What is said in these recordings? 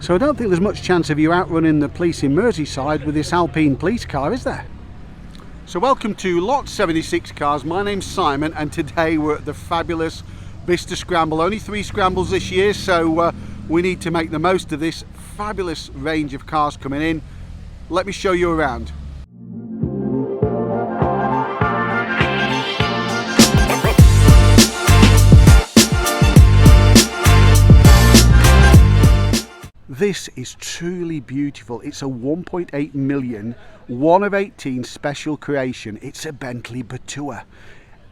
So I don't think there's much chance of you outrunning the police in Merseyside with this Alpine police car, is there? So welcome to Lot 76 Cars. My name's Simon and today we're at the fabulous Bicester Scramble. Only 3 scrambles this year, so we need to make the most of this fabulous range of cars coming in. Let me show you around. This is truly beautiful. It's a 1.8 million, 1 of 18 special creation. It's a Bentley Batua.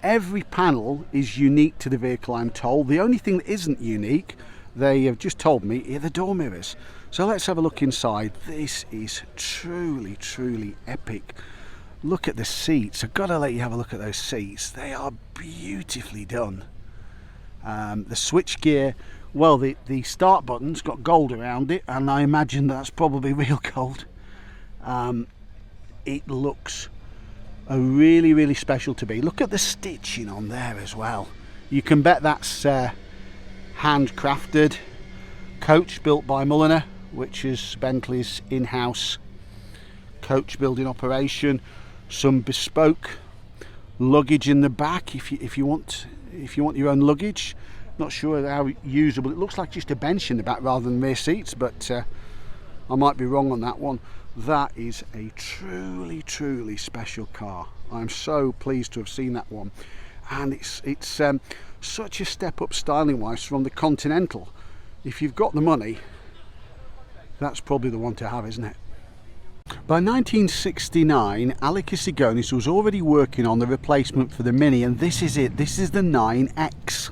Every panel is unique to the vehicle, I'm told. The only thing that isn't unique, they have just told me, are the door mirrors. So let's have a look inside. This is truly, truly epic. Look at the seats. I've got to let you have a look at those seats. They are beautifully done. The switch gear, well, the start button's got gold around it, and I imagine that's probably real gold. It looks really, really special to be. Look at the stitching on there as well. You can bet that's handcrafted. Coach built by Mulliner, which is Bentley's in-house coach building operation. Some bespoke luggage in the back if you want your own luggage. Not sure how usable. It looks like just a bench in the back rather than rear seats, but I might be wrong on that one. That is a truly, truly special car. I'm so pleased to have seen that one, and it's such a step up styling wise from the Continental. If you've got the money, that's probably the one to have, isn't it? By 1969, Alec Isigonis was already working on the replacement for the Mini, and this is it. This is the 9X.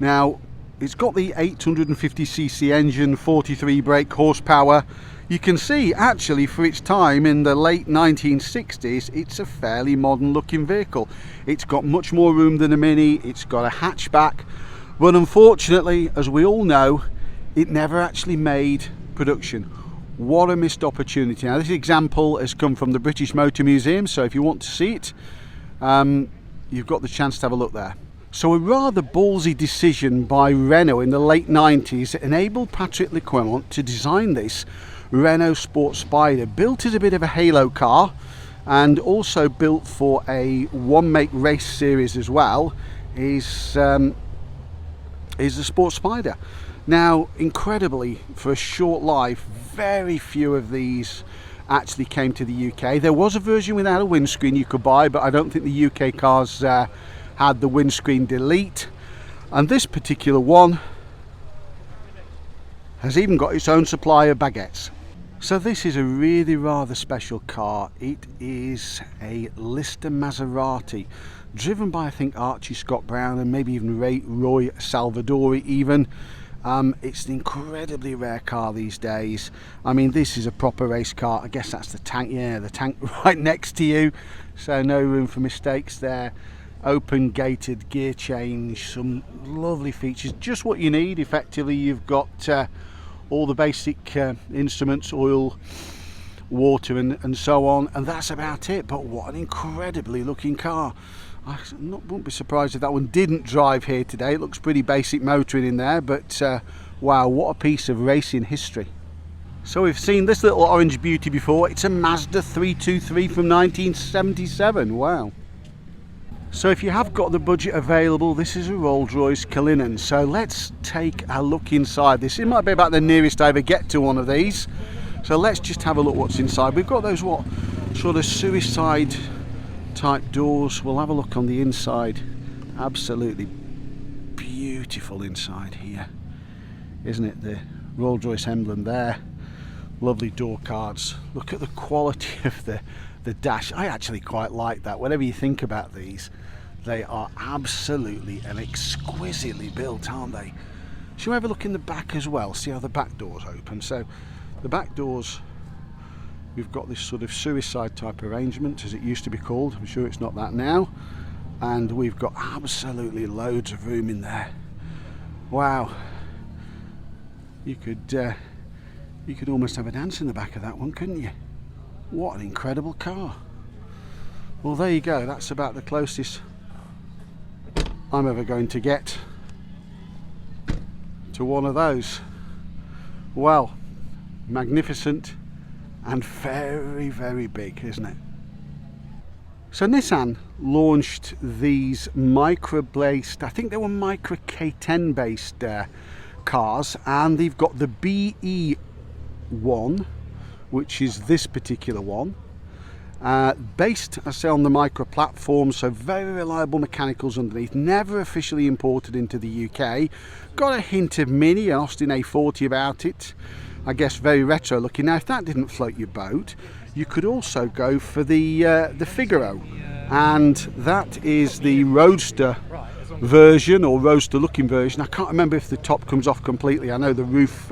Now, it's got the 850cc engine, 43 brake horsepower. You can see, actually, for its time in the late 1960s, it's a fairly modern looking vehicle. It's got much more room than a Mini, it's got a hatchback, but unfortunately, as we all know, it never actually made production. What a missed opportunity. Now, this example has come from the British Motor Museum, so if you want to see it, you've got the chance to have a look there. So a rather ballsy decision by Renault in the late 90s enabled Patrick Lequemont to design this Renault Sport Spider, built as a bit of a halo car and also built for a one-make race series as well, is the Sport Spider. Now, incredibly, for a short life, very few of these actually came to the UK. There was a version without a windscreen you could buy, but I don't think the UK cars had the windscreen delete, and this particular one has even got its own supply of baguettes. So this is a really rather special car. It is a Lister Maserati, driven by I think Archie Scott Brown and maybe even Roy Salvadori even. It's an incredibly rare car these days. I mean, this is a proper race car. I guess that's the tank, yeah, the tank right next to you, so no room for mistakes there. Open gated gear change, some lovely features, just what you need. Effectively, you've got all the basic instruments, oil, water and so on, and that's about it. But what an incredibly looking car. I wouldn't be surprised if that one didn't drive here today. It looks pretty basic motoring in there, but wow, what a piece of racing history. So we've seen this little orange beauty before. It's a Mazda 323 from 1977. Wow. So if you have got the budget available, this is a Rolls-Royce Cullinan. So let's take a look inside this. It might be about the nearest I ever get to one of these. So let's just have a look what's inside. We've got those what sort of suicide type doors. We'll have a look on the inside. Absolutely beautiful inside here, isn't it? The Rolls-Royce emblem there. Lovely door cards. Look at the quality of the dash. I actually quite like that. Whatever you think about these, they are absolutely and exquisitely built, aren't they? Shall we have a look in the back as well, see how the back doors open? So the back doors, we've got this sort of suicide type arrangement, as it used to be called. I'm sure it's not that now, and we've got absolutely loads of room in there. Wow, you could almost have a dance in the back of that one, couldn't you? What an incredible car. Well, there you go. That's about the closest I'm ever going to get to one of those. Well, magnificent and very, very big, isn't it? So Nissan launched these micro-based, I think they were micro K10 based cars, and they've got the BE1, which is this particular one, based, I say, on the micro platform, so very reliable mechanicals underneath, never officially imported into the UK. Got a hint of Mini, an Austin A40 about it, I guess very retro looking. Now if that didn't float your boat, you could also go for the Figaro, and that is the Roadster version, or Roadster looking version. I can't remember if the top comes off completely. I know the roof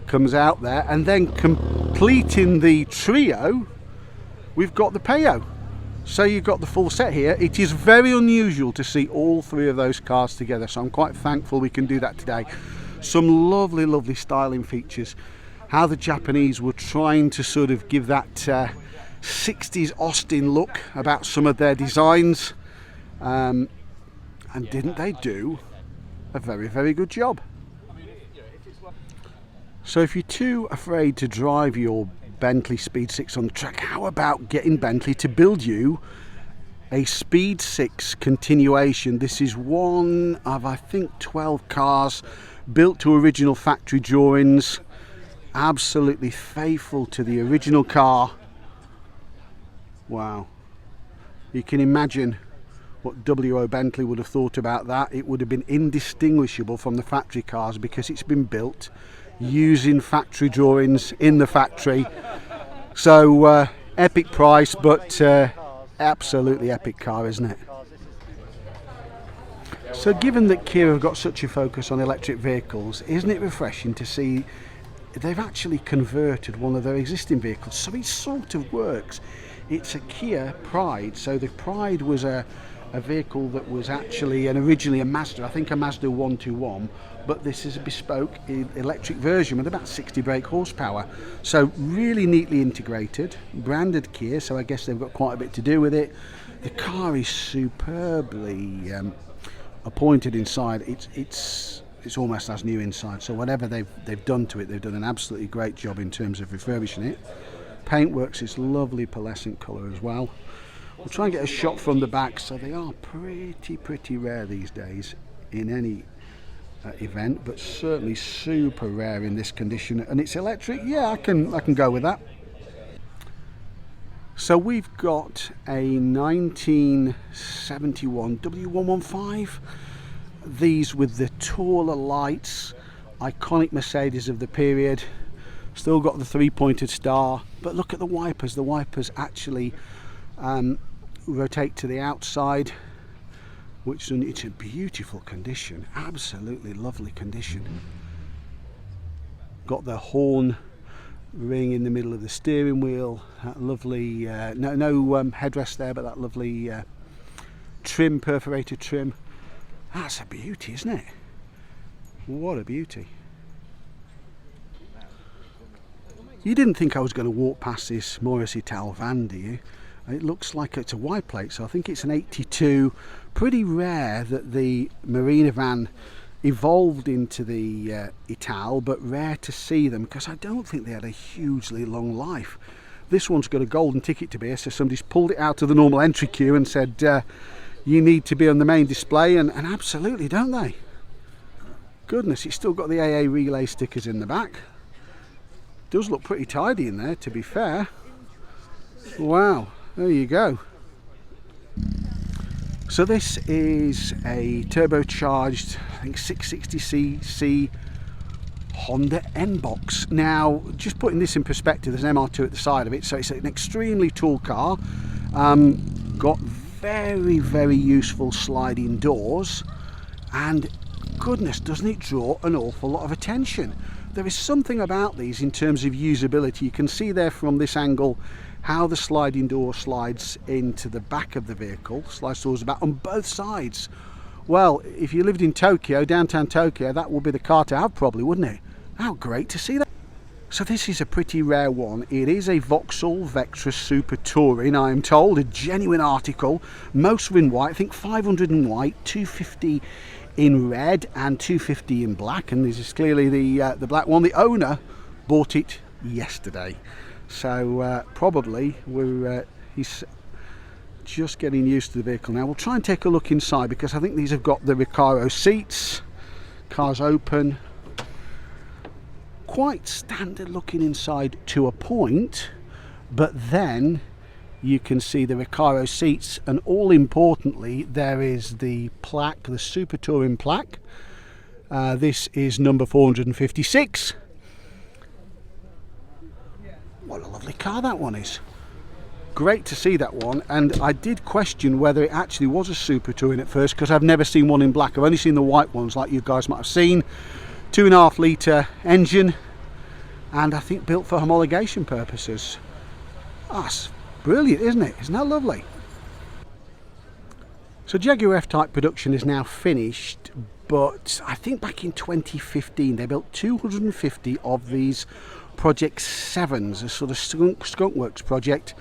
comes out there, and then completing the trio we've got the Peo. So you've got the full set here. It is very unusual to see all three of those cars together, so I'm quite thankful we can do that today. Some lovely, lovely styling features. How the Japanese were trying to sort of give that 60s Austin look about some of their designs, and didn't they do a very, very good job? So if you're too afraid to drive your Bentley Speed 6 on the track, how about getting Bentley to build you a Speed 6 continuation? This is one of, I think, 12 cars built to original factory drawings, absolutely faithful to the original car. Wow, you can imagine what W.O. Bentley would have thought about that. It would have been indistinguishable from the factory cars because it's been built using factory drawings in the factory. So epic price, but absolutely epic car, isn't it? So given that Kia have got such a focus on electric vehicles, isn't it refreshing to see they've actually converted one of their existing vehicles? So it sort of works. It's a Kia Pride. So the Pride was a vehicle that was actually originally a Mazda, I think a Mazda 121, but this is a bespoke electric version with about 60 brake horsepower. So really neatly integrated, branded Kia, so I guess they've got quite a bit to do with it. The car is superbly appointed inside. It's almost as new inside, so whatever they've done to it, they've done an absolutely great job in terms of refurbishing it. Paintworks is lovely pearlescent colour as well. We'll try and get a shot from the back. So they are pretty rare these days in any event, but certainly super rare in this condition. And it's electric. Yeah, I can go with that. So we've got a 1971 W115. These with the taller lights, iconic Mercedes of the period. Still got the three-pointed star, but look at the wipers. The wipers actually rotate to the outside, which it's a beautiful condition, absolutely lovely condition. Got the horn ring in the middle of the steering wheel, that lovely no headrest there, but that lovely trim, perforated trim. That's a beauty, isn't it? What a beauty. You didn't think I was going to walk past this Morris Ital van, do you? It looks like it's a wide plate, so I think it's an 82. Pretty rare that the Marina van evolved into the Ital, but rare to see them because I don't think they had a hugely long life. This one's got a golden ticket to be here, so somebody's pulled it out of the normal entry queue and said you need to be on the main display, and absolutely, don't they? Goodness, it's still got the AA relay stickers in the back. Does look pretty tidy in there, to be fair. Wow, there you go. So this is a turbocharged, I think 660cc Honda N-Box. Now, just putting this in perspective, there's an MR2 at the side of it, so it's an extremely tall car. Got very useful sliding doors, and goodness, doesn't it draw an awful lot of attention. There is something about these in terms of usability. You can see there from this angle how the sliding door slides into the back of the vehicle, slides towards the back on both sides. Well, if you lived in Tokyo, downtown Tokyo, that would be the car to have probably, wouldn't it? How great to see that. So this is a pretty rare one. It is a Vauxhall Vectra Super Touring, I am told, a genuine article. Most are in white, I think 500 in white, 250 in red and 250 in black, and this is clearly the black one. The owner bought it yesterday, so probably he's just getting used to the vehicle now. We'll try and take a look inside, because I think these have got the Recaro seats. Car's open, quite standard looking inside to a point, but then you can see the Recaro seats, and all importantly there is the plaque, the Super Touring plaque. This is number 456. What a lovely car that one is. Great to see that one, and I did question whether it actually was a Super Touring at first, because I've never seen one in black. I've only seen the white ones like you guys might have seen. 2.5 litre engine, and I think built for homologation purposes. That's brilliant, isn't it? Isn't that lovely? So Jaguar F-Type production is now finished, but I think back in 2015 they built 250 of these Project 7s, a sort of skunkworks project.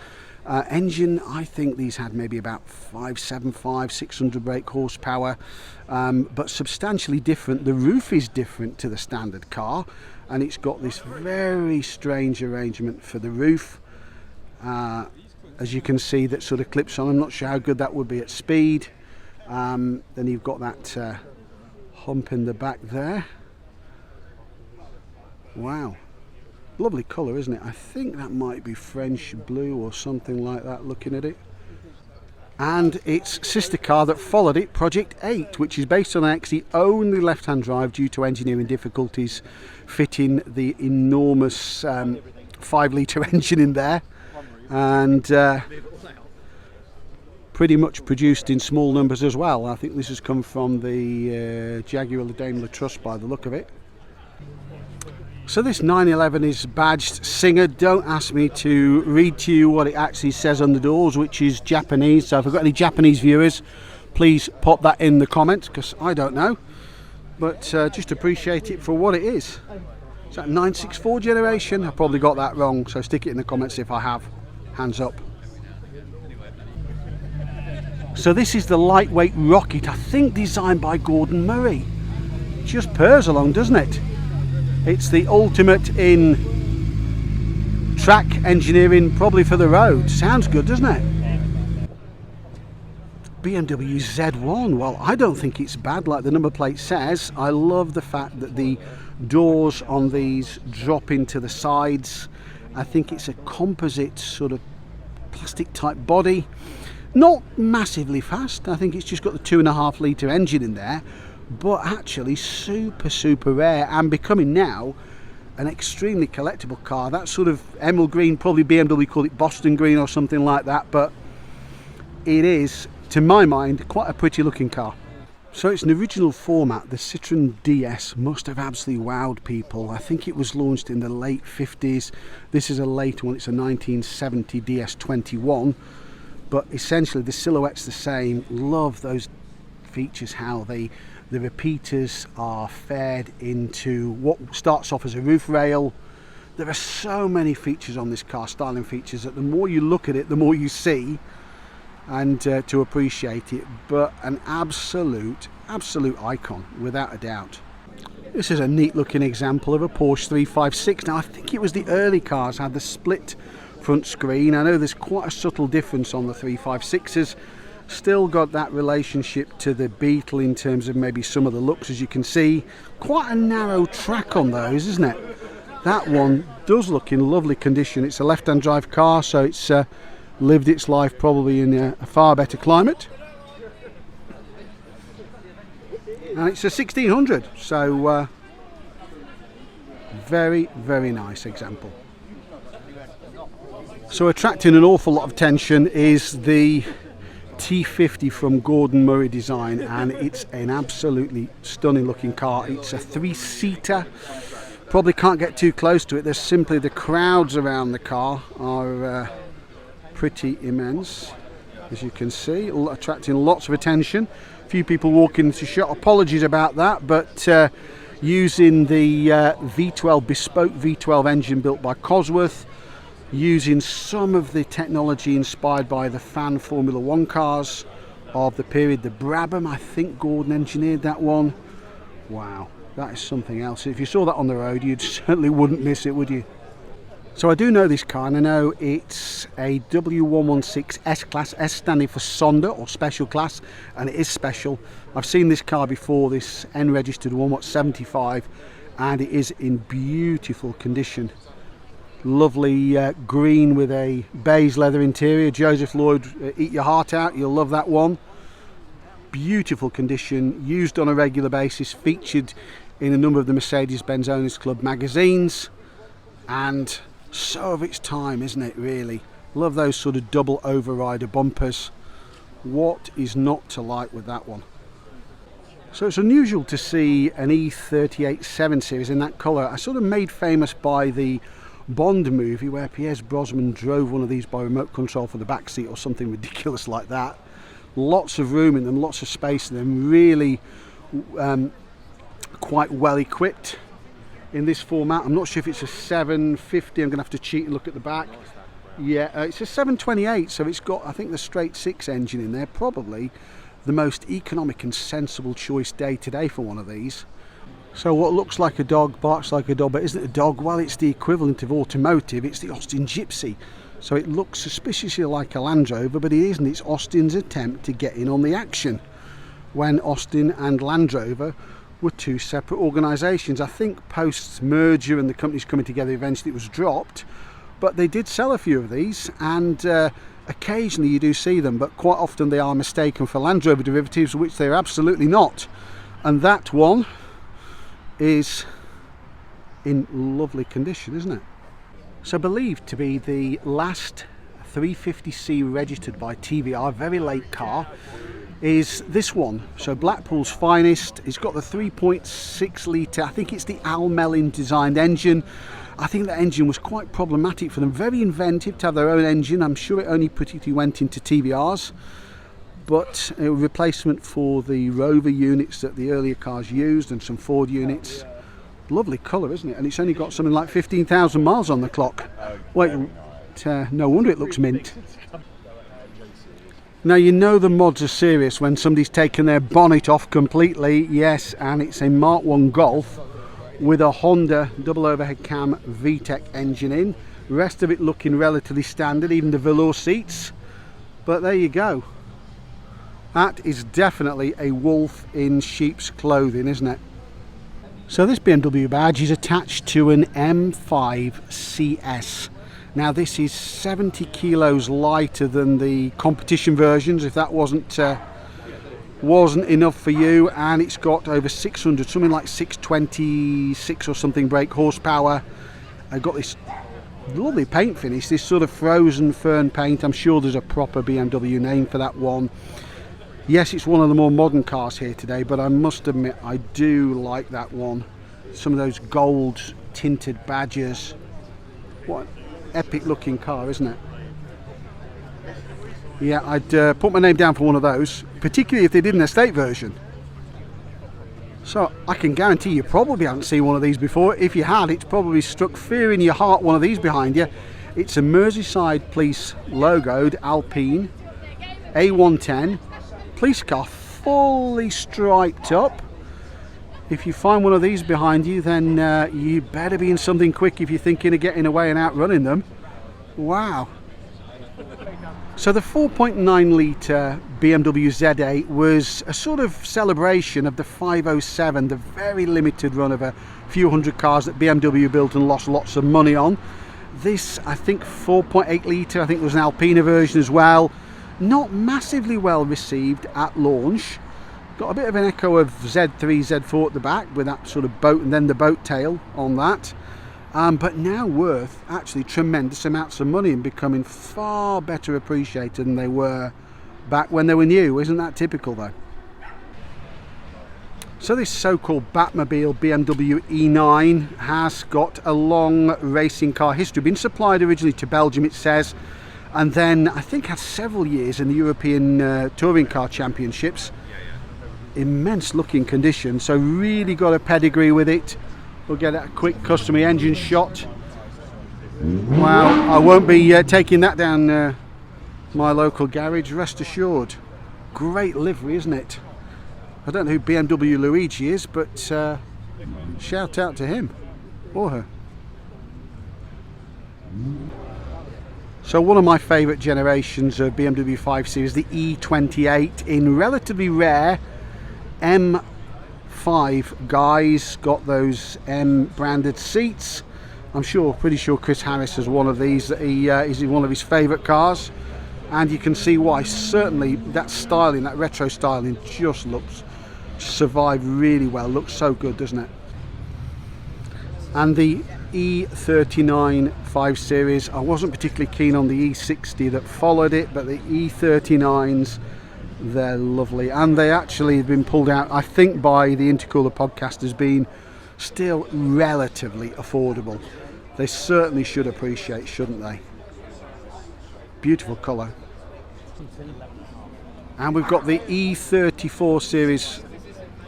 Engine, I think these had maybe about 575, 600 brake horsepower, but substantially different. The roof is different to the standard car, and it's got this very strange arrangement for the roof, as you can see, that sort of clips on. I'm not sure how good that would be at speed. Then you've got that hump in the back there. Wow. Lovely colour, isn't it? I think that might be French blue or something like that, looking at it. And its sister car that followed it, Project 8, which is based on an XE only left-hand drive due to engineering difficulties fitting the enormous 5-litre engine in there, and pretty much produced in small numbers as well. I think this has come from the Jaguar Daimler Trust by the look of it. So this 911 is badged Singer. Don't ask me to read to you what it actually says on the doors, which is Japanese. So if I've got any Japanese viewers, please pop that in the comments, because I don't know. But just appreciate it for what it is. Is that 964 generation? I probably got that wrong, so stick it in the comments if I have. Hands up. So this is the lightweight rocket, I think designed by Gordon Murray. Just purrs along, doesn't it? It's the ultimate in track engineering, probably for the road. Sounds good, doesn't it? BMW Z1, well, I don't think it's bad like the number plate says. I love the fact that the doors on these drop into the sides. I think it's a composite sort of plastic type body. Not massively fast. I think it's just got the 2.5 litre engine in there, but actually super rare, and becoming now an extremely collectible car. That sort of emerald green, probably BMW call it Boston green or something like that, but it is, to my mind, quite a pretty looking car. So it's an original format. The Citroën DS must have absolutely wowed people. I think it was launched in the late 50s. This is a late one, it's a 1970 DS21, but essentially the silhouette's the same. Love those features, how the repeaters are fed into what starts off as a roof rail. There are so many features on this car, styling features, that the more you look at it, the more you see, and to appreciate it. But an absolute icon, without a doubt. This is a neat looking example of a Porsche 356. Now I think it was the early cars had the split front screen. I know there's quite a subtle difference on the 356s. Still got that relationship to the Beetle in terms of maybe some of the looks, as you can see. Quite a narrow track on those, isn't it? That one does look in lovely condition. It's a left-hand drive car, so it's lived its life probably in a far better climate. And it's a 1600, so very nice example. So attracting an awful lot of attention is the T50 from Gordon Murray Design, and it's an absolutely stunning looking car. It's a 3-seater. Probably can't get too close to it. There's simply the crowds around the car are pretty immense, as you can see, attracting lots of attention. A few people walking into shot. Apologies about that, but using the V12 bespoke V12 engine built by Cosworth, using some of the technology inspired by the fan Formula 1 cars of the period. The Brabham, I think Gordon engineered that one. Wow, That is something else. If you saw that on the road, you certainly wouldn't miss it, would you? So I do know this car, and I know it's a W116 S-Class, S standing for Sonder or Special Class, and it is special. I've seen this car before, this N-registered one, what's 75, and it is in beautiful condition. Lovely green with a beige leather interior. Joseph Lloyd, eat your heart out, you'll love that one. Beautiful condition, used on a regular basis, featured in a number of the Mercedes-Benz Owners Club magazines, and so of its time, isn't it, really? Love those sort of double overrider bumpers. What is not to like with that one? So it's unusual to see an E38 7 Series in that colour. I sort of made famous by the Bond movie where Pierce Brosnan drove one of these by remote control for the back seat or something ridiculous like that. Lots of room in them, lots of space in them, really quite well equipped in this format. I'm not sure if it's a 750, I'm going to have to cheat and look at the back. Yeah, it's a 728, so it's got, I think, the straight 6 engine in there. Probably the most economic and sensible choice day to day for one of these. So what looks like a dog barks like a dog, but isn't a dog? Well, it's the equivalent of automotive. It's the Austin Gypsy. So it looks suspiciously like a Land Rover, but it isn't. It's Austin's attempt to get in on the action, when Austin and Land Rover were two separate organisations. I think post-merger and the companies coming together, eventually it was dropped, but they did sell a few of these, and occasionally you do see them, but quite often they are mistaken for Land Rover derivatives, which they're absolutely not. And that one is in lovely condition, isn't it? So believed to be the last 350C registered by TVR, very late car, is this one. So Blackpool's finest. It's got the 3.6 litre, I think it's the Al Mellin designed engine. I think that engine was quite problematic for them. Very inventive to have their own engine. I'm sure it only particularly went into TVRs, but a replacement for the Rover units that the earlier cars used and some Ford units. Lovely colour, isn't it? And it's only got something like 15,000 miles on the clock. Wait, no wonder it looks mint. Now, you know the mods are serious when somebody's taken their bonnet off completely. Yes, and it's a Mark 1 Golf with a Honda double overhead cam VTEC engine in. The rest of it looking relatively standard, even the velour seats. But there you go. That is definitely a wolf in sheep's clothing, isn't it? So this BMW badge is attached to an M5 CS. Now this is 70 kilos lighter than the competition versions, if that wasn't enough for you, and it's got over 600, something like 626 or something brake horsepower. I've got this lovely paint finish, this sort of frozen fern paint. I'm sure there's a proper BMW name for that one. Yes, it's one of the more modern cars here today, but I must admit I do like that one. Some of those gold tinted badges. What an epic looking car, isn't it? Yeah, I'd put my name down for one of those, particularly if they did an estate version. So I can guarantee you probably haven't seen one of these before. If you had, it's probably struck fear in your heart, one of these behind you. It's a Merseyside Police logoed Alpine A110 police car, fully striped up. If you find one of these behind you, then you better be in something quick if you're thinking of getting away and outrunning them. Wow. So the 4.9 litre BMW Z8 was a sort of celebration of the 507, the very limited run of a few hundred cars that BMW built and lost lots of money on. This, I think, 4.8 litre, I think there was an Alpina version as well. Not massively well received at launch. Got a bit of an echo of Z3, Z4 at the back with that sort of boat and then the boat tail on that. But now worth actually tremendous amounts of money and becoming far better appreciated than they were back when they were new. Isn't that typical though? So this so-called Batmobile BMW E9 has got a long racing car history. Been supplied originally to Belgium, it says, and then I think had several years in the European Touring Car Championships. Immense looking condition, so really got a pedigree with it. We'll get a quick customary engine shot. Wow, I won't be taking that down my local garage, rest assured. Great livery, isn't it? I don't know who BMW Luigi is, but Shout out to him or her. So one of my favourite generations of BMW 5 Series, the E28, in relatively rare M5 guys. Got those M branded seats. I'm pretty sure Chris Harris has one of these that he is one of his favourite cars, and you can see why. Certainly that styling, that retro styling, just survived really well. Looks so good, doesn't it? And the E39 5 Series, I wasn't particularly keen on the E60 that followed it, but the E39s, they're lovely, and they actually have been pulled out, I think, by the Intercooler podcast as being still relatively affordable. They certainly should appreciate, shouldn't they? Beautiful colour. And we've got the E34 Series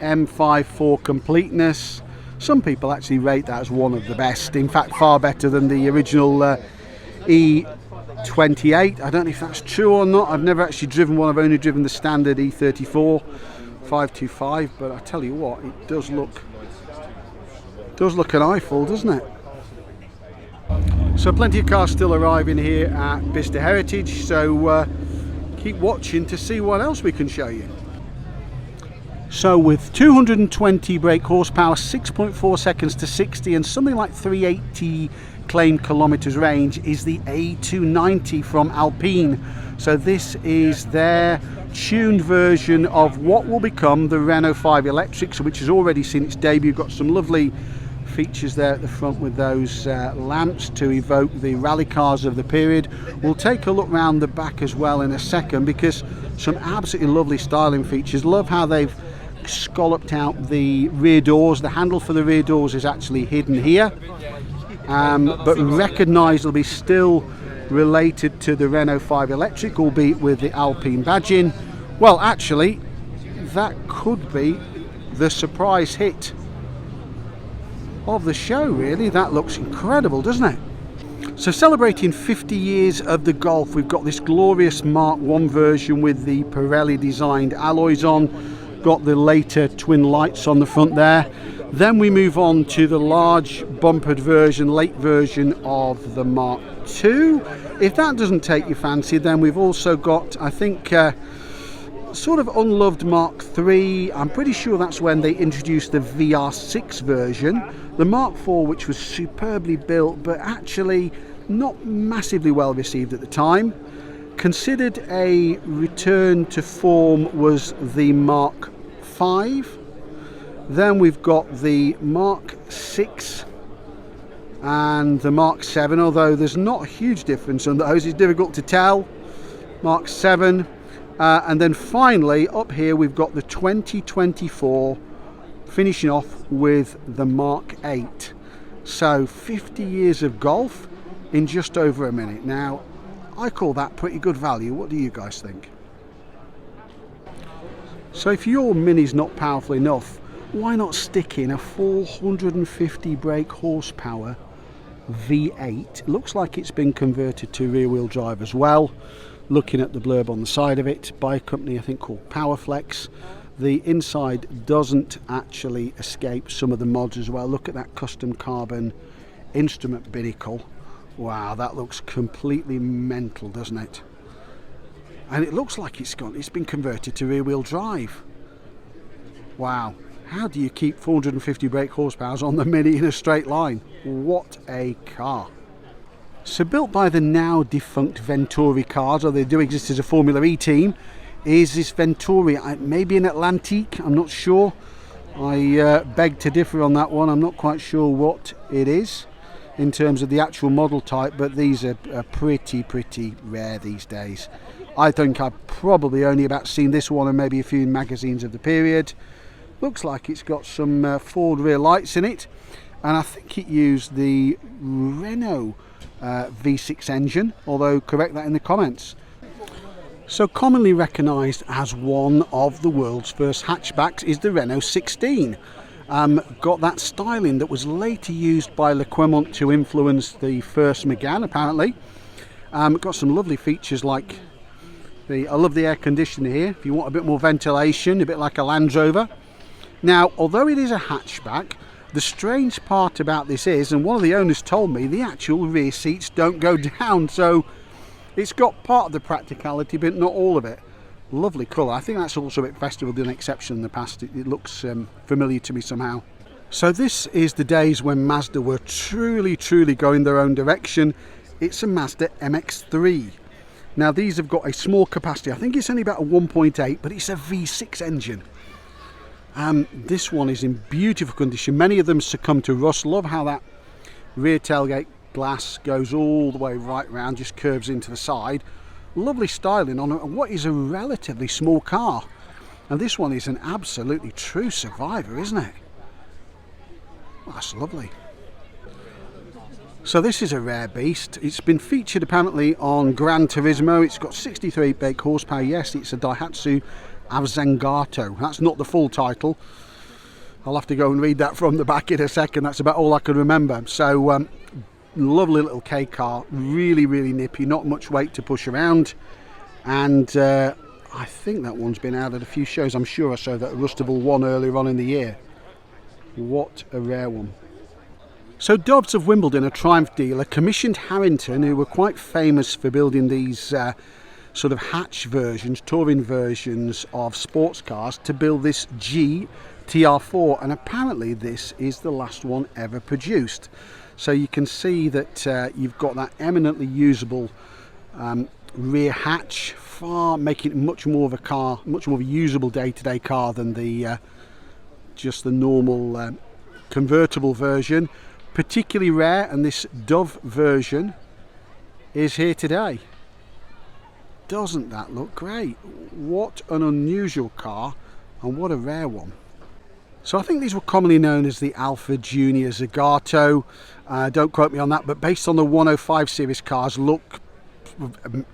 M5 for completeness. Some people actually rate that as one of the best, in fact far better than the original E28. I don't know if that's true or not. I've never actually driven one. I've only driven the standard E34 525, but I tell you what, it does look an eyeful, doesn't it? So plenty of cars still arriving here at Bicester Heritage, so keep watching to see what else we can show you. So with 220 brake horsepower, 6.4 seconds to 60 and something like 380 claimed kilometers range is the A290 from Alpine. So this is their tuned version of what will become the Renault 5 Electric, which has already seen its debut. Got some lovely features there at the front with those lamps to evoke the rally cars of the period. We'll take a look round the back as well in a second, because some absolutely lovely styling features. Love how they've scalloped out the rear doors. The handle for the rear doors is actually hidden here, but recognisably still related to the Renault 5 Electric, albeit with the Alpine badging. Well, actually, that could be the surprise hit of the show, really. That looks incredible, doesn't it? So celebrating 50 years of the Golf, we've got this glorious Mark 1 version with the Pirelli designed alloys on. Got the later twin lights on the front there. Then we move on to the large bumpered version, late version of the Mark 2. If that doesn't take your fancy, then we've also got, I think, sort of unloved Mark 3. I'm pretty sure that's when they introduced the VR6 version. The Mark 4, which was superbly built, but actually not massively well received at the time. Considered a return to form was the Mark 5. Then we've got the Mark 6 and the Mark 7, although there's not a huge difference on those. It's difficult to tell. Mark 7. And then finally up here we've got the 2024, finishing off with the Mark 8. So 50 years of Golf in just over a minute. Now, I call that pretty good value. What do you guys think? So if your Mini's not powerful enough, why not stick in a 450 brake horsepower V8? It looks like it's been converted to rear wheel drive as well. Looking at the blurb on the side of it, by a company I think called Powerflex. The inside doesn't actually escape some of the mods as well. Look at that custom carbon instrument binnacle. Wow, that looks completely mental, doesn't it? And it looks like it's been converted to rear wheel drive. Wow, how do you keep 450 brake horsepower on the Mini in a straight line? What a car. So built by the now defunct Venturi cars, or they do exist as a Formula E team, is this Venturi, maybe an Atlantique, I'm not sure. I beg to differ on that one. I'm not quite sure what it is in terms of the actual model type, but these are pretty rare these days. I think I've probably only about seen this one and maybe a few magazines of the period. Looks like it's got some forward rear lights in it, and I think it used the Renault V6 engine, although correct that in the comments. So commonly recognised as one of the world's first hatchbacks is the Renault 16. Got that styling that was later used by Le Quemont to influence the first Megane, apparently. Got some lovely features like I love the air conditioner here, if you want a bit more ventilation, a bit like a Land Rover. Now, although it is a hatchback, The strange part about this is, and one of the owners told me, the actual rear seats don't go down, so it's got part of the practicality but not all of it. Lovely colour. I think that's also a bit festival, done exception in the past. It looks familiar to me somehow. So this is the days when Mazda were truly going their own direction. It's a Mazda MX-3. Now these have got a small capacity. I think it's only about a 1.8, but it's a V6 engine. This one is in beautiful condition. Many of them succumb to rust. Love how that rear tailgate glass goes all the way right round, just curves into the side. Lovely styling on what is a relatively small car. And this one is an absolutely true survivor, isn't it? Well, that's lovely. So this is a rare beast. It's been featured apparently on Gran Turismo. It's got 63 brake horsepower. Yes, it's a Daihatsu Avzangato. That's not the full title. I'll have to go and read that from the back in a second. That's about all I can remember. So lovely little K car, really nippy, not much weight to push around, and I think that one's been out at a few shows. I'm sure I saw that Rustable one earlier on in the year. What a rare one. So Dobbs of Wimbledon, a Triumph dealer, commissioned Harrington, who were quite famous for building these sort of hatch versions, touring versions of sports cars, to build this GTR4, and apparently this is the last one ever produced. So you can see that you've got that eminently usable rear hatch, making it much more of a car, much more of a usable day-to-day car than the just the normal convertible version. Particularly rare, and this Dove version is here today. Doesn't that look great? What an unusual car, and what a rare one. So I think these were commonly known as the Alfa Junior Zagato. Don't quote me on that, but based on the 105 series cars, look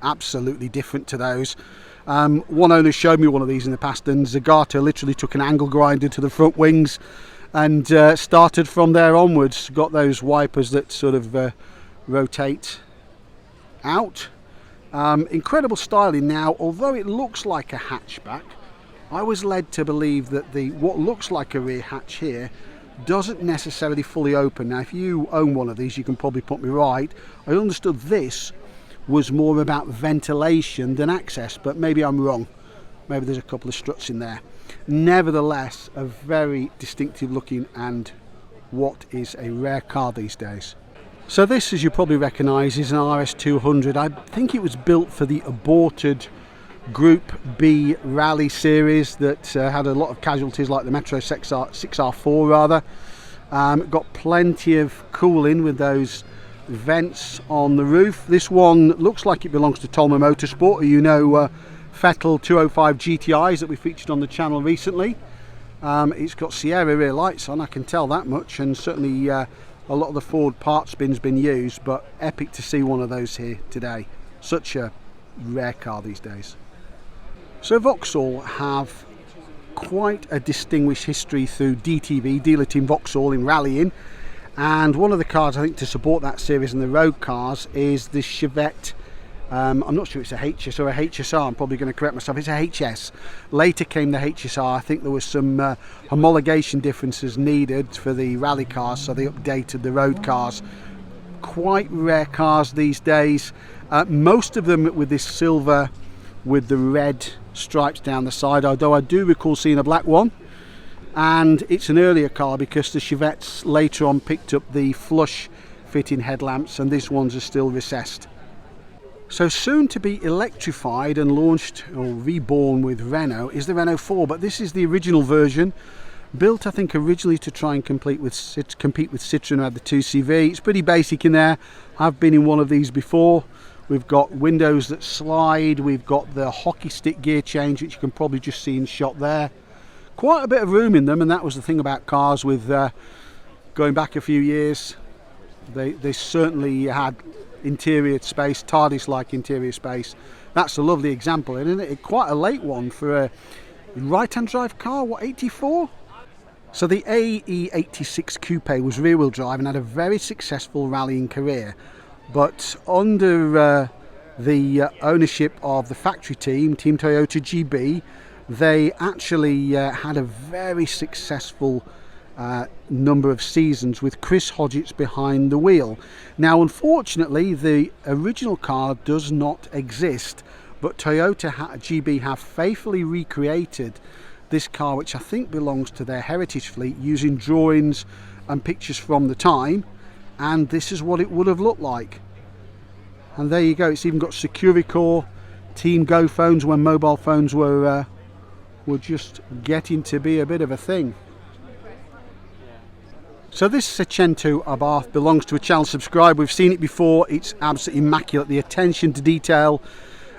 absolutely different to those. One owner showed me one of these in the past, and Zagato literally took an angle grinder to the front wings and started from there onwards. Got those wipers that sort of rotate out. Incredible styling. Now, although it looks like a hatchback, I was led to believe that what looks like a rear hatch here doesn't necessarily fully open. Now, if you own one of these, you can probably put me right. I understood this was more about ventilation than access, but maybe I'm wrong. Maybe there's a couple of struts in there. Nevertheless, a very distinctive looking, and what is a rare car these days. So this, as you probably recognise, is an RS200. I think it was built for the aborted Group B rally series that had a lot of casualties, like the Metro 6R4 rather. Got plenty of cooling with those vents on the roof. This one looks like it belongs to Tolma Motorsport, you know, Vettel 205 GTIs that we featured on the channel recently. It's got Sierra rear lights on, I can tell that much, and certainly a lot of the Ford parts bin's been used, but epic to see one of those here today. Such a rare car these days. So Vauxhall have quite a distinguished history through DTV, Dealer Team Vauxhall, in rallying, and one of the cars I think to support that series in the road cars is the Chevette. I'm not sure it's a HS or a HSR, I'm probably going to correct myself, it's a HS. Later came the HSR. I think there was some homologation differences needed for the rally cars, so they updated the road cars. Quite rare cars these days, most of them with this silver with the red stripes down the side, although I do recall seeing a black one. And it's an earlier car because the Chevettes later on picked up the flush fitting headlamps, and these ones are still recessed. So soon to be electrified and launched or reborn with Renault is the Renault 4, but this is the original version, built I think originally to try and compete with Citroën, had the 2CV. It's pretty basic in there. I've been in one of these before. We've got windows that slide, we've got the hockey stick gear change, which you can probably just see in shot there. Quite a bit of room in them, and that was the thing about cars with going back a few years. They certainly had interior space, TARDIS-like interior space. That's a lovely example, isn't it? Quite a late one for a right-hand drive car, what, 84? So the AE86 Coupe was rear-wheel drive and had a very successful rallying career. But under the ownership of the factory team, Team Toyota GB, they actually had a very successful number of seasons, with Chris Hodgetts behind the wheel. Now unfortunately the original car does not exist, but Toyota GB have faithfully recreated this car, which I think belongs to their heritage fleet, using drawings and pictures from the time, and this is what it would have looked like. And there you go, it's even got Securicore Team Go phones when mobile phones were just getting to be a bit of a thing. So this Seicento Abarth belongs to a channel subscribed. We've seen it before. It's absolutely immaculate. The attention to detail,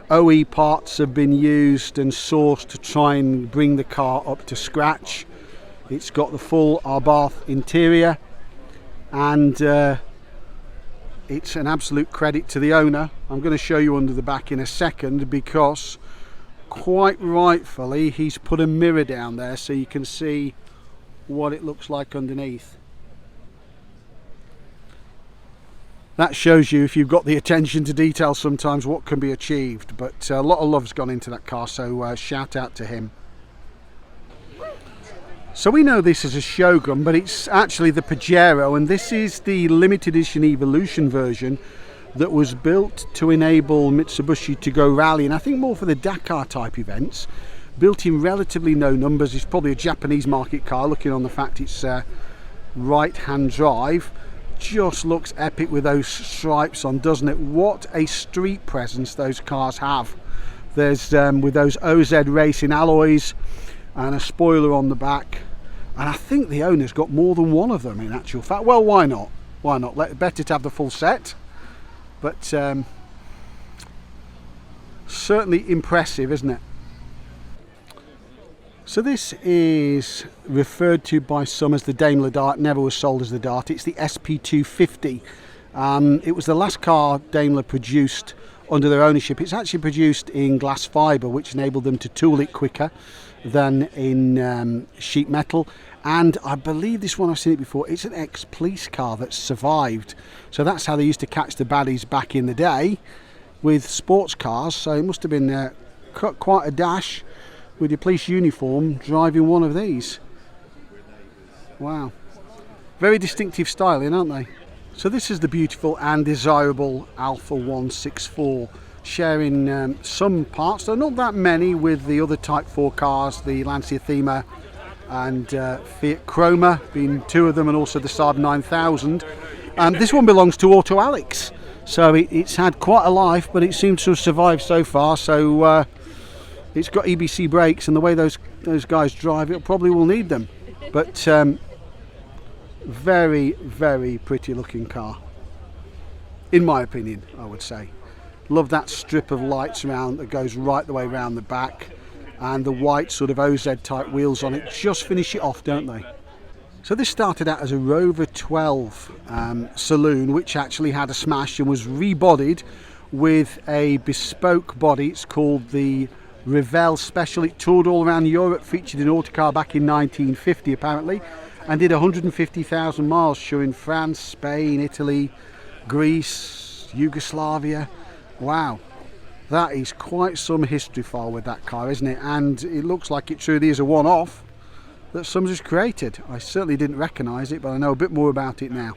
OE parts have been used and sourced to try and bring the car up to scratch. It's got the full Abarth interior, and it's an absolute credit to the owner. I'm going to show you under the back in a second, because quite rightfully he's put a mirror down there so you can see what it looks like underneath. That shows you, if you've got the attention to detail, sometimes what can be achieved. But a lot of love's gone into that car, so shout out to him. So we know this is a Shogun, but it's actually the Pajero, and this is the limited edition Evolution version that was built to enable Mitsubishi to go rally, and I think more for the Dakar type events. Built in relatively low numbers. It's probably a Japanese market car, looking on the fact it's right hand drive. Just looks epic with those stripes on, doesn't it? What a street presence those cars have. There's with those OZ Racing alloys and a spoiler on the back, and I think the owner's got more than one of them in actual fact. Well, why not? Why not? Better to have the full set. But certainly impressive, isn't it? So this is referred to by some as the Daimler Dart. Never was sold as the Dart. It's the SP250. It was the last car Daimler produced under their ownership. It's actually produced in glass fibre, which enabled them to tool it quicker than in sheet metal. And I believe this one, I've seen it before, it's an ex-police car that's survived. So that's how they used to catch the baddies back in the day, with sports cars. So it must have been quite a dash with your police uniform driving one of these. Wow. Very distinctive styling, aren't they? So this is the beautiful and desirable Alfa 164, sharing some parts, though not that many, with the other Type 4 cars, the Lancia Thema and Fiat Chroma, being two of them, and also the Saab 9000. This one belongs to Auto Alex, so it's had quite a life, but it seems to have survived so far. So it's got EBC brakes, and the way those guys drive, it probably will need them. But very, very pretty looking car, in my opinion, I would say. Love that strip of lights around that goes right the way around the back, and the white sort of OZ type wheels on it just finish it off, don't they? So this started out as a Rover 12 saloon, which actually had a smash and was rebodied with a bespoke body. It's called the Revell Special. It toured all around Europe, featured in Autocar back in 1950 apparently, and did 150,000 miles, showing France, Spain, Italy, Greece, Yugoslavia. Wow, that is quite some history file with that car, isn't it? And it looks like it truly is a one-off that somebody's created. I certainly didn't recognise it, but I know a bit more about it now.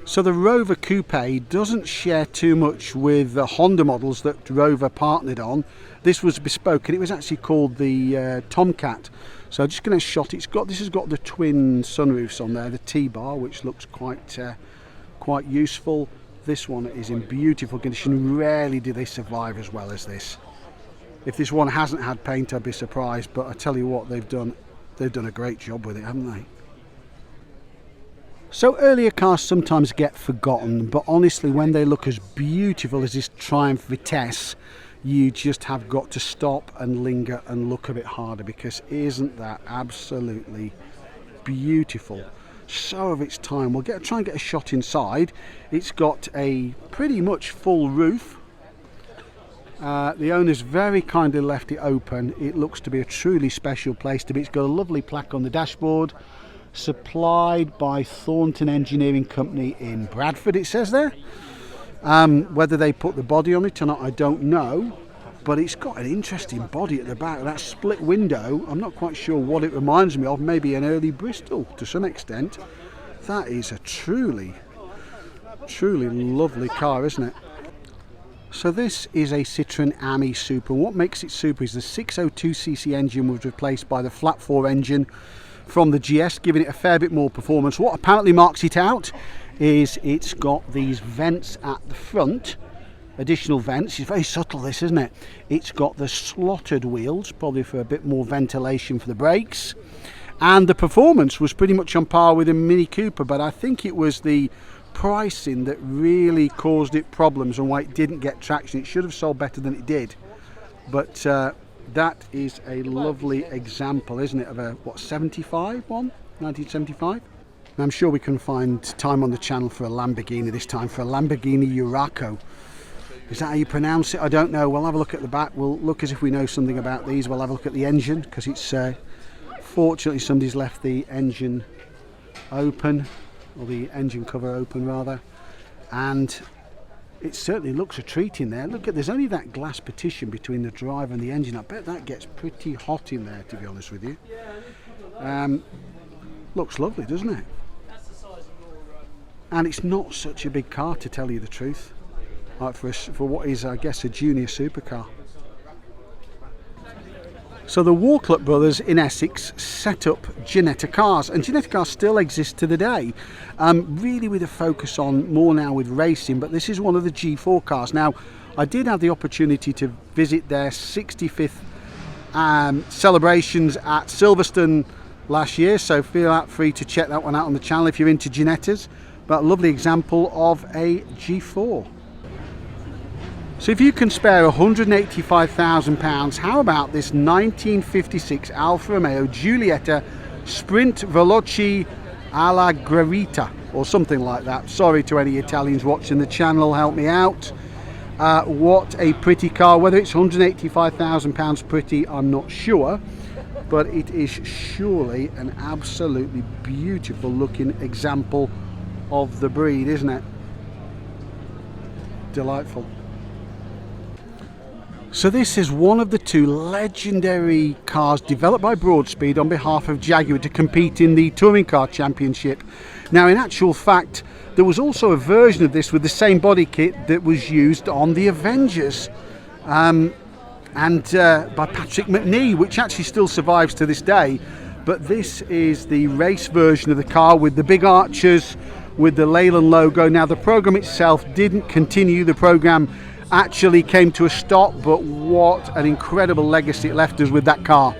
So the Rover Coupe doesn't share too much with the Honda models that Rover partnered on. This was bespoke, and it was actually called the Tomcat. So I'm just going to shot it. This has got the twin sunroofs on there, the T-bar, which looks quite useful. This one is in beautiful condition. Rarely do they survive as well as this. If this one hasn't had paint, I'd be surprised, but I tell you what, they've done a great job with it, haven't they? So earlier cars sometimes get forgotten, but honestly, when they look as beautiful as this Triumph Vitesse, you just have got to stop and linger and look a bit harder, because isn't that absolutely beautiful? So of its time. We'll try and get a shot inside. It's got a pretty much full roof. The owner's very kindly left it open. It looks to be a truly special place to be. It's got a lovely plaque on the dashboard, supplied by Thornton Engineering Company in Bradford, it says there. Whether they put the body on it or not, I don't know. but it's got an interesting body at the back. That split window, I'm not quite sure what it reminds me of, maybe an early Bristol to some extent. That is a truly lovely car, isn't it? So this is a Citroën Ami Super, and what makes it super is the 602cc engine was replaced by the flat 4 engine from the GS, giving it a fair bit more performance. What apparently marks it out is it's got these vents at the front, additional vents. It's very subtle, this, isn't it? It's got the slotted wheels, probably for a bit more ventilation for the brakes, and the performance was pretty much on par with a Mini Cooper, but I think it was the pricing that really caused it problems and why it didn't get traction. It should have sold better than it did, but that is a lovely example, isn't it, of a 1975. And I'm sure we can find time on the channel for a Lamborghini this time, for a Lamborghini Urraco. Is that how you pronounce it? I don't know. We'll have a look at the back. We'll look as if we know something about these. We'll have a look at the engine, because it's fortunately somebody's left the engine open, or the engine cover open rather, and it certainly looks a treat in there. Look, there's only that glass partition between the driver and the engine. I bet that gets pretty hot in there, to be honest with you. Looks lovely, doesn't it? And it's not such a big car, to tell you the truth, like for what is, I guess, a junior supercar. So the Walclut brothers in Essex set up Ginetta Cars, and Ginetta Cars still exist to the day, really with a focus on more now with racing, but this is one of the G4 cars. Now, I did have the opportunity to visit their 65th celebrations at Silverstone last year, so feel free to check that one out on the channel if you're into Ginettas. But a lovely example of a G4. So if you can spare £185,000, how about this 1956 Alfa Romeo Giulietta Sprint Veloci alla Gravita, or something like that. Sorry to any Italians watching the channel, help me out. What a pretty car. Whether it's £185,000 pretty, I'm not sure, but it is surely an absolutely beautiful looking example of the breed, isn't it? Delightful. So this is one of the two legendary cars developed by Broadspeed on behalf of Jaguar to compete in the Touring Car Championship. Now, in actual fact, there was also a version of this with the same body kit that was used on the Avengers, and by Patrick McNee, which actually still survives to this day. But this is the race version of the car with the big arches, with the Leyland logo. Now, the program itself didn't continue. The program actually came to a stop, but what an incredible legacy it left us with that car.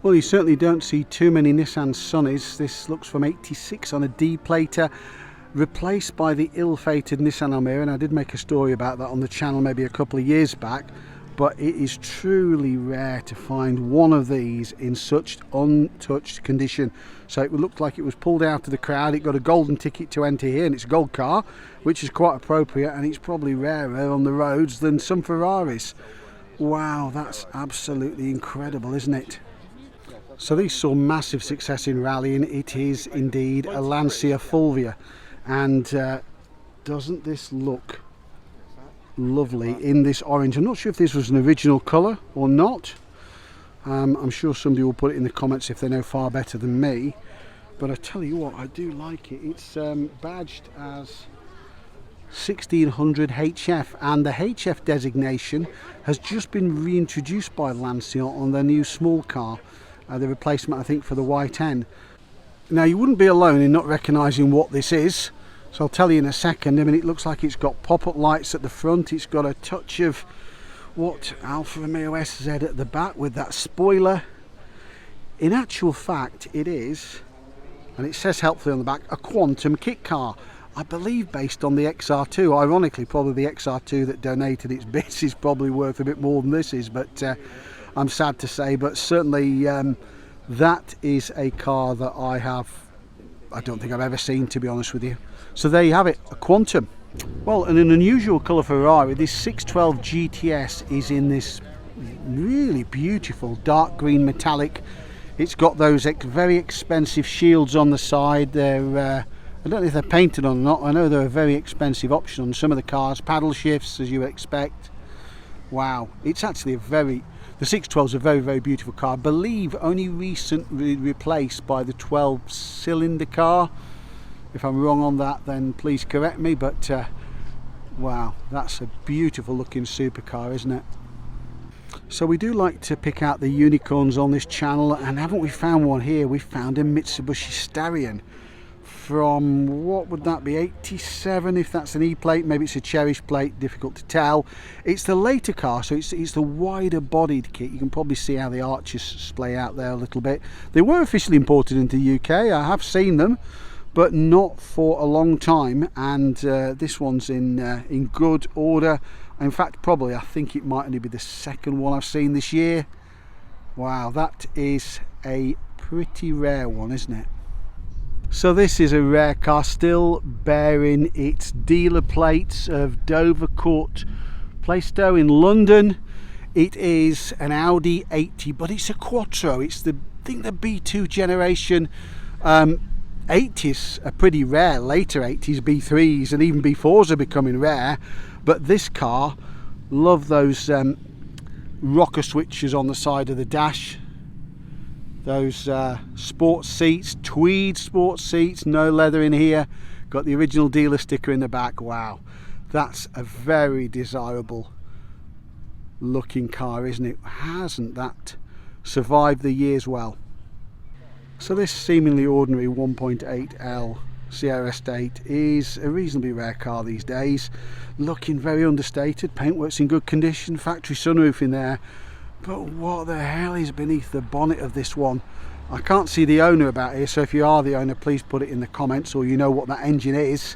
Well, you certainly don't see too many Nissan Sunnies. This looks from 86 on a D-plater, replaced by the ill-fated Nissan Almera, and I did make a story about that on the channel maybe a couple of years back, but it is truly rare to find one of these in such untouched condition. So it looked like it was pulled out of the crowd. It got a golden ticket to enter here, and it's a gold car, which is quite appropriate, and it's probably rarer on the roads than some Ferraris. Wow, that's absolutely incredible, isn't it? So these saw massive success in rallying. It is indeed a Lancia Fulvia, and doesn't this look lovely in this orange? I'm not sure if this was an original colour or not. I'm sure somebody will put it in the comments if they know far better than me, but I tell you what, I do like it. It's badged as 1600 HF, and the HF designation has just been reintroduced by Lancia on their new small car, the replacement I think for the Y10. Now, you wouldn't be alone in not recognising what this is, so I'll tell you in a second. I mean, it looks like it's got pop-up lights at the front. It's got a touch of what Alfa Romeo SZ at the back with that spoiler. In actual fact, it is, and it says helpfully on the back, a quantum kit car. I believe based on the XR2. Ironically, probably the XR2 that donated its bits is probably worth a bit more than this is, but I'm sad to say, but certainly that is a car that I don't think I've ever seen, to be honest with you. So there you have it, a Quantum. Well, and an unusual colour Ferrari, this 612 GTS is in this really beautiful dark green metallic. It's got those very expensive shields on the side. They're I don't know if they're painted on or not. I know they're a very expensive option on some of the cars. Paddle shifts, as you would expect. Wow, it's actually the 612 is a very, very beautiful car. I believe only recently replaced by the 12 cylinder car. If I'm wrong on that, then please correct me, but wow, that's a beautiful looking supercar, isn't it? So we do like to pick out the unicorns on this channel, and haven't we found one here? We found a Mitsubishi Starion from, what would that be, 87, if that's an E-plate, maybe it's a Cherish plate, difficult to tell. It's the later car, so it's the wider bodied kit. You can probably see how the arches splay out there a little bit. They were officially imported into the UK, I have seen them, but not for a long time, and this one's in good order. In fact, probably I think it might only be the second one I've seen this year. Wow, that is a pretty rare one, isn't it? So this is a rare car, still bearing its dealer plates of Dovercourt Plaistow in London. It is an Audi 80, but it's a Quattro. It's I think the B2 generation. 80s are pretty rare. Later 80s, B3s and even B4s are becoming rare. But this car, love those rocker switches on the side of the dash. Those sports seats, tweed sports seats, no leather in here. Got the original dealer sticker in the back. Wow, that's a very desirable looking car, isn't it? Hasn't that survived the years well? So this seemingly ordinary 1.8L Sierra Estate is a reasonably rare car these days. Looking very understated, paintwork's in good condition, factory sunroof in there. But what the hell is beneath the bonnet of this one? I can't see the owner about here, so if you are the owner, please put it in the comments, or you know what that engine is.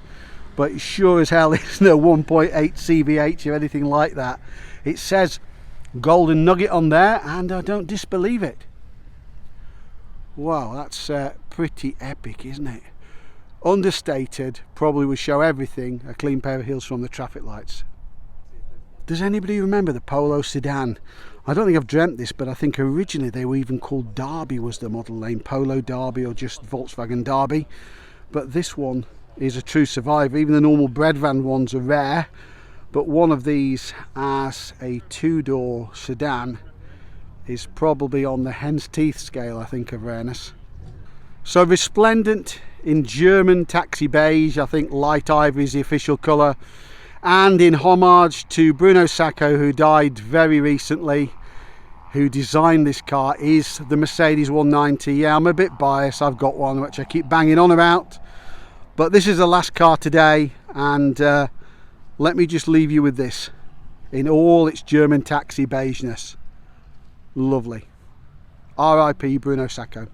But it sure as hell isn't a 1.8 CVH or anything like that. It says Golden Nugget on there, and I don't disbelieve it. Wow, that's pretty epic, isn't it? Understated, probably would show everything, a clean pair of heels from the traffic lights. Does anybody remember the Polo sedan? I don't think I've dreamt this, but I think originally they were even called Derby was the model name, Polo Derby or just Volkswagen Derby. But this one is a true survivor. Even the normal Bredvan ones are rare, but one of these as a two-door sedan is probably on the hen's teeth scale, I think, of rareness. So resplendent in German taxi beige, I think light ivory is the official colour, and in homage to Bruno Sacco, who died very recently, who designed this car, is the Mercedes 190. Yeah, I'm a bit biased, I've got one which I keep banging on about, but this is the last car today, and let me just leave you with this in all its German taxi beigeness. Lovely. R.I.P. Bruno Sacco.